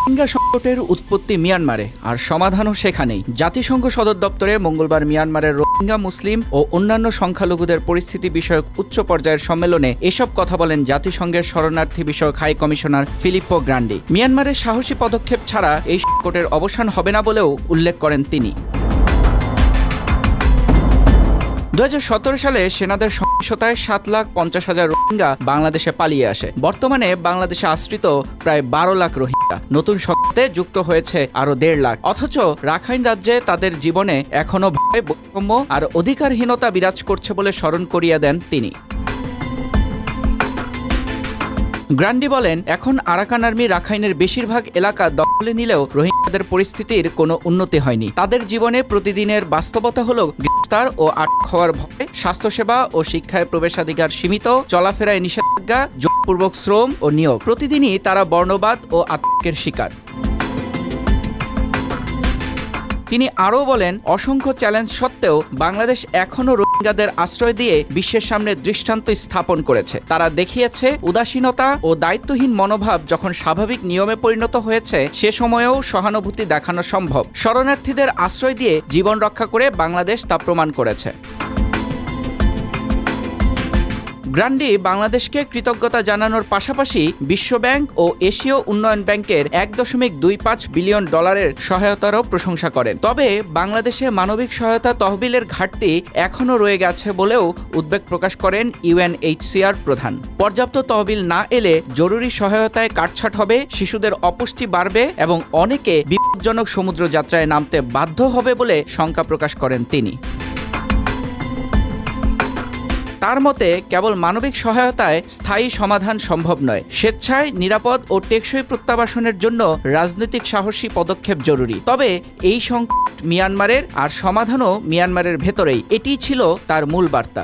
রোহিঙ্গা সংকটের উৎপত্তি মিয়ানমারে আর সমাধানও সেখানেই। জাতিসংঘ সদর দপ্তরে মঙ্গলবার মিয়ানমারের রোহিঙ্গা মুসলিম ও অন্যান্য সংখ্যালঘুদের পরিস্থিতি বিষয়ক উচ্চ পর্যায়ের সম্মেলনে এসব কথা বলেন জাতিসংঘের শরণার্থী বিষয়ক হাই কমিশনার ফিলিপ্পো গ্রান্ডি। মিয়ানমারের সাহসী পদক্ষেপ ছাড়া এই সংকটের অবসান হবে না বলেও উল্লেখ করেন তিনি। 2017 সালে সেনাদের সহিংসতায় 7,50,000 রোহিঙ্গা বাংলাদেশে পালিয়ে আসে। বর্তমানে বাংলাদেশে আশ্রিত প্রায় 12 লাখ রোহিঙ্গা। নতুন সংকটে যুক্ত হয়েছে আরও 1.5 লাখ। অথচ রাখাইন রাজ্যে তাদের জীবনে এখনও ভয়, বৈষম্য আর অধিকারহীনতা বিরাজ করছে বলে স্মরণ করিয়ে দেন তিনি। গ্রান্ডি বলেন, এখন আরাকান আর্মি রাখাইনের বেশিরভাগ এলাকা দখলে নিলেও রোহিঙ্গাদের পরিস্থিতির কোনো উন্নতি হয়নি। তাদের জীবনে প্রতিদিনের বাস্তবতা হলো গ্রেফতার ও আটক হওয়ার ভয়, স্বাস্থ্যসেবা ও শিক্ষায় প্রবেশাধিকার সীমিত, চলাফেরায় নিষেধাজ্ঞা, জোরপূর্বক শ্রম ও নিয়োগ। প্রতিদিনই তারা বর্ণবাদ ও আতঙ্কের শিকার। তিনি আরও বলেন, অসংখ্য চ্যালেঞ্জ সত্ত্বেও বাংলাদেশ এখনও রোহিঙ্গাদের আশ্রয় দিয়ে বিশ্বের সামনে দৃষ্টান্ত স্থাপন করেছে। তারা দেখিয়েছে উদাসীনতা ও দায়িত্বহীন মনোভাব যখন স্বাভাবিক নিয়মে পরিণত হয়েছে সে সময়েও সহানুভূতি দেখানো সম্ভব। শরণার্থীদের আশ্রয় দিয়ে জীবন রক্ষা করে বাংলাদেশ তা প্রমাণ করেছে। গ্রান্ডি বাংলাদেশকে কৃতজ্ঞতা জানানোর পাশাপাশি বিশ্বব্যাংক ও এশীয় উন্নয়ন ব্যাংকের $1.25 বিলিয়ন সহায়তারও প্রশংসা করেন। তবে বাংলাদেশে মানবিক সহায়তা তহবিলের ঘাটতি এখনও রয়ে গেছে বলেও উদ্বেগ প্রকাশ করেন UNHCR প্রধান। পর্যাপ্ত তহবিল না এলে জরুরি সহায়তায় কাটছাট হবে, শিশুদের অপুষ্টি বাড়বে এবং অনেকে বিপজ্জনক সমুদ্র যাত্রায় নামতে বাধ্য হবে বলে শঙ্কা প্রকাশ করেন তিনি। তার মতে, কেবল মানবিক সহায়তায় স্থায়ী সমাধান সম্ভব নয়। স্বেচ্ছায় নিরাপদ ও টেকসই প্রত্যাবাসনের জন্য রাজনৈতিক সাহসী পদক্ষেপ জরুরি। তবে এই সংকট মিয়ানমারের, আর সমাধানও মিয়ানমারের ভেতরেই। এটিই ছিল তার মূল বার্তা।